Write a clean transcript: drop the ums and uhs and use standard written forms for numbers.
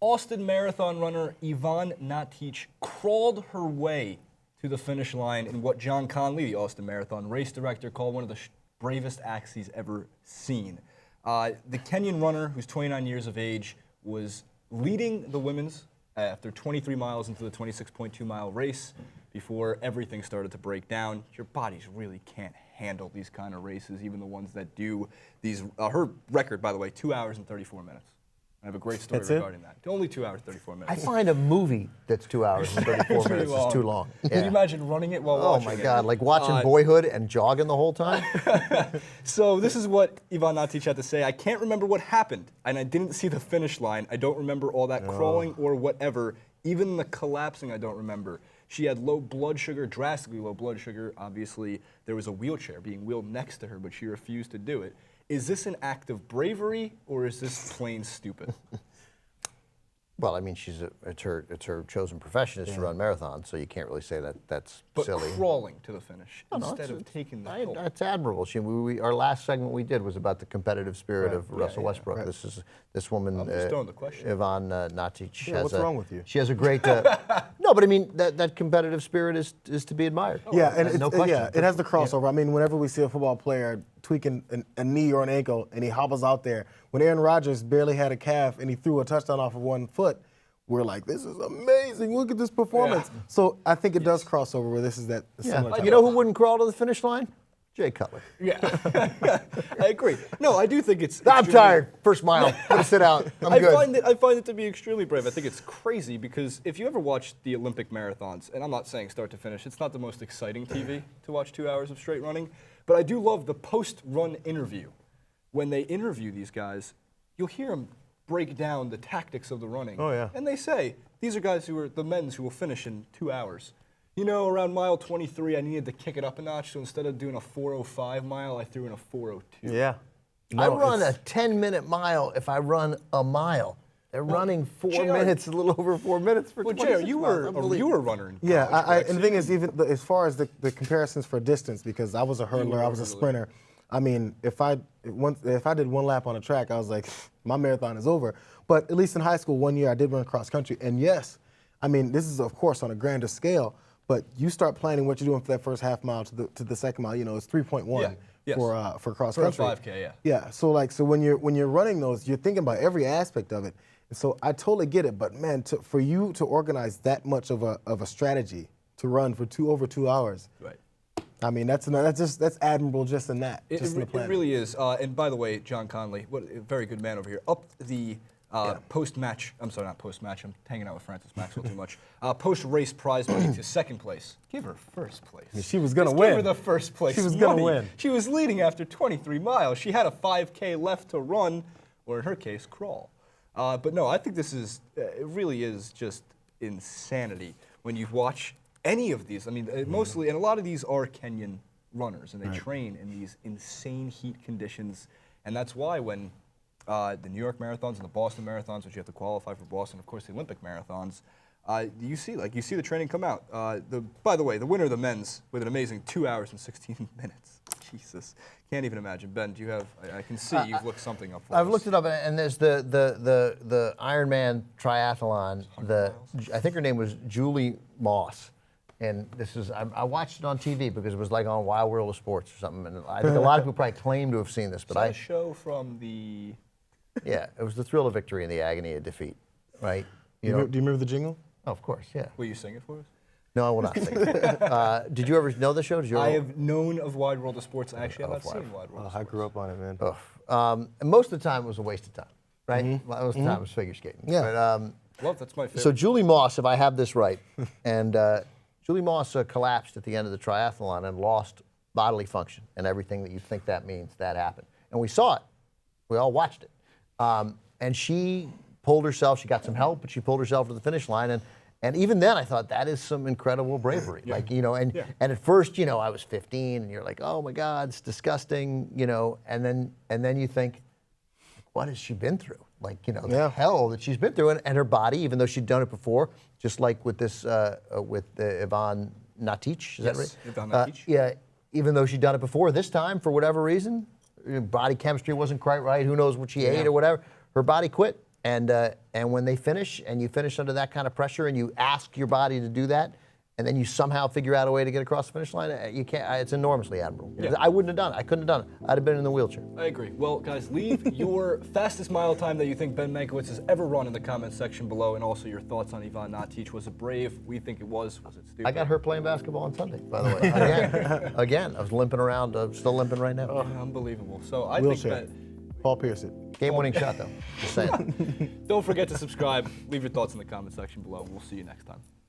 Austin Marathon runner Hyvon Ngetich crawled her way to the finish line in what John Conley, the Austin Marathon race director, called one of the bravest acts he's ever seen. The Kenyan runner, who's 29 years of age, was leading the women's after 23 miles into the 26.2-mile race before everything started to break down. Your bodies really can't handle these kind of races, even the ones that do these. Her record, by the way, 2 hours and 34 minutes. I have a great story regarding that. Only 2 hours, 34 minutes. I find a movie that's 2 hours and 34 minutes is too long. Yeah. Can you imagine running it while watching it? Oh my God, like watching Boyhood and jogging the whole time? So this is what Hyvon Ngetich had to say. I can't remember what happened, and I didn't see the finish line. I don't remember all that crawling or whatever. Even the collapsing, I don't remember. She had low blood sugar, drastically low blood sugar. Obviously, there was a wheelchair being wheeled next to her, but she refused to do it. Is this an act of bravery, or is this plain stupid? Well, I mean, it's her chosen profession is to run marathons, so you can't really say that that's silly. But crawling to the finish instead of taking the hill. It's admirable. Our last segment we did was about the competitive spirit of Russell Westbrook. Right. This woman, I'm just throwing the question. Hyvon Ngetich. Yeah, what's wrong with you? She has a great. No, but I mean that competitive spirit is to be admired. Yeah, and no question. it has the crossover. I mean, whenever we see a football player tweaking a knee or an ankle and he hobbles out there, when Aaron Rodgers barely had a calf and he threw a touchdown off of 1 foot, we're like, this is amazing. Look at this performance. Yeah. So I think it does cross over where this is that similar. You know who wouldn't crawl to the finish line? Jay Cutler. Yeah, I agree. No, I do think it's. I'm tired. First mile. I'm gonna sit out. I'm good. I find it to be extremely brave. I think it's crazy because if you ever watch the Olympic marathons, and I'm not saying start to finish, it's not the most exciting TV to watch 2 hours of straight running, but I do love the post-run interview. When they interview these guys, you'll hear them break down the tactics of the running. Oh, yeah. And they say, these are guys who are the men's who will finish in 2 hours. You know, around mile 23, I needed to kick it up a notch, so instead of doing a 4:05 mile, I threw in a 4:02. Yeah. I run a 10-minute mile if I run a mile. They're running 4 minutes, a little over 4 minutes for 26 miles. You were a runner in college. Yeah, and the thing is, even as far as the comparisons for distance, because I was a hurdler, I was a sprinter. I mean, if I did one lap on a track, I was like, my marathon is over. But at least in high school, 1 year I did run cross country. And yes, I mean, this is of course on a grander scale, but you start planning what you're doing for that first half mile to the second mile. You know, it's 3.1 for cross country. For a 5K, yeah. Yeah. So when you're running those, you're thinking about every aspect of it. And so I totally get it. But man, for you to organize that much of a strategy to run for over 2 hours. Right. I mean, that's admirable just in that. It really is. And by the way, John Conley, what a very good man over here. Up the post-match, I'm sorry, not post-match, I'm hanging out with Francis Maxwell too much. Post-race prize money to second place. Give her first place. I mean, she was going to win. Give her the first place. She was going to win. She was leading after 23 miles. She had a 5K left to run, or in her case, crawl. But no, I think this is, it really is just insanity when you watch any of these. I mean, mostly, and a lot of these are Kenyan runners, and they train in these insane heat conditions. And that's why when the New York marathons and the Boston marathons, which you have to qualify for Boston, of course, the Olympic marathons, you see the training come out. By the way, the winner of the men's with an amazing 2 hours and 16 minutes. Jesus, can't even imagine. Ben, do you have? I can see you've looked something up for us. I've looked it up, and there's the Ironman triathlon. I think her name was Julie Moss. And this is, I watched it on TV because it was like on Wild World of Sports or something. And I think a lot of people probably claim to have seen this, but a show from the. Yeah, it was the thrill of victory and the agony of defeat, right? Do you remember the jingle? Oh, of course, yeah. Will you sing it for us? No, I will not sing it. Did you ever know the show? I have known of Wide World of Sports. I actually have not seen Wide World of Sports. I grew up on it, man. And most of the time it was a waste of time, right? Most of the time it was figure skating. Yeah. Well, that's my favorite. So Julie Moss, if I have this right, and Julie Moss collapsed at the end of the triathlon and lost bodily function, and everything that you think that means, that happened. And we saw it. We all watched it. And she pulled herself. She got some help, but she pulled herself to the finish line. And even then, I thought that is some incredible bravery. Yeah. Like, and at first, I was 15, and you're like, oh my God, it's disgusting, and then you think, what has she been through? Like, the hell that she's been through, and her body, even though she'd done it before, just like with this, with Hyvon Ngetich, is that right? Hyvon Ngetich. Yeah, even though she'd done it before, this time, for whatever reason, body chemistry wasn't quite right, who knows what she ate or whatever, her body quit. And when they finish, and you finish under that kind of pressure, and you ask your body to do that, and then you somehow figure out a way to get across the finish line, you can't. It's enormously admirable. Yeah. I wouldn't have done it. I couldn't have done it. I'd have been in the wheelchair. I agree. Well, guys, leave your fastest mile time that you think Ben Mankiewicz has ever run in the comments section below, and also your thoughts on Hyvon Ngetich. Was it brave? We think it was. Was it stupid? I got hurt playing basketball on Sunday, by the way. Again, I was limping around. I'm still limping right now. Unbelievable. So I Wheelchair. think that. Paul Pierce it. Game-winning shot, though. Just saying. Don't forget to subscribe. Leave your thoughts in the comment section below. We'll see you next time.